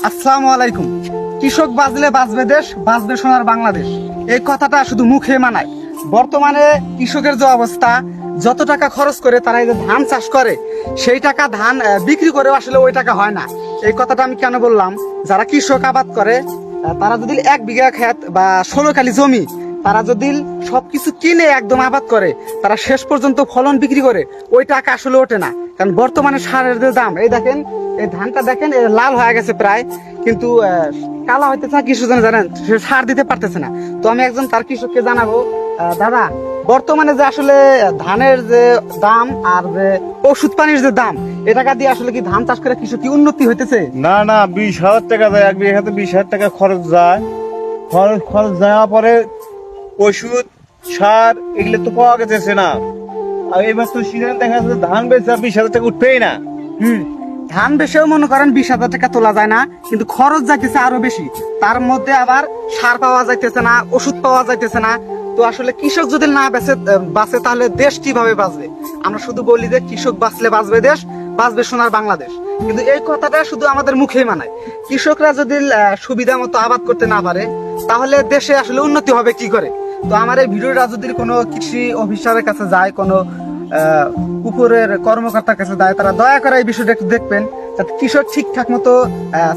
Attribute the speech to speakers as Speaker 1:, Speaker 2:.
Speaker 1: আসসালামু আলাইকুম। কৃষক বাঁচলে বাঁচবে দেশ, বাঁচবে সোনার বাংলাদেশ, এই কথাটা শুধু মুখে মানায়। বর্তমানে কৃষকের যে অবস্থা, যত টাকা খরচ করে তারা এই যে ধান চাষ করে, সেই টাকা ধান বিক্রি করে আসলে ওই টাকা হয় না। এই কথাটা আমি কেন বললাম, যারা কৃষক আবাদ করে তারা যদি 1 বিঘা ক্ষেত বা 16 কালি জমি তারা যদি সবকিছু কিনে একদম আবাদ করে, তারা শেষ পর্যন্ত ফলন বিক্রি করে, ওই টাকা আসলে ওঠে না। কারণ বর্তমানে সারের যে দাম, এই দেখেন এই ধানটা দেখেন লাল হয়ে গেছে প্রায়, কিন্তু কালা হইতেছে না। কৃষক জানেন সে সার দিতে পারতেছে না। তো আমি একজন তার কৃষককে জানাবো, দাদা, বর্তমানে যে আসলে ধানের যে দাম আর যে ওষুধ পানির যে দাম, এ টাকা দিয়ে আসলে কি ধান চাষ করে কৃষক কি উন্নতি হইতেছে?
Speaker 2: না না, 20,000 টাকা যায়, 1 বিঘাতে 20,000 টাকা খরচ যায়। খরচ যাওয়ার পরে ওষুধ সার এগুলো তো পাওয়া গেছে না। আর এবার তো সিজন দেখা যাচ্ছে ধান বেচা 20,000 টাকা উঠবেই না।
Speaker 1: ধান বেশেও মনে করেন 20,000 টাকা তোলা যায় না, কিন্তু খরচ যাইতেছে আরো বেশি। তার মধ্যে আবার সার পাওয়া যাইতেছে না, ওষুধ পাওয়া যাইতেছে না। তো আসলে কৃষক যদি না বাঁচে তাহলে দেশ কিভাবে বাঁচবে? আমরা শুধু বলি যে কৃষক বাঁচলে বাঁচবে দেশ, বাঁচবে সোনার বাংলাদেশ, কিন্তু এই কথাটা শুধু আমাদের মুখেই মানায়। কৃষকরা যদি সুবিধা মতো আবাদ করতে না পারে, তাহলে দেশে আসলে উন্নতি হবে কি করে? তো আমার এই ভিডিওটা যদি কোনো কৃষি অফিসারের কাছে যায়, কোনো উপরের কর্মকর্তার কাছে যায়, তারা দয়া করে এই বিষয়টা একটু দেখবেন, যাতে কৃষক ঠিকঠাক মতো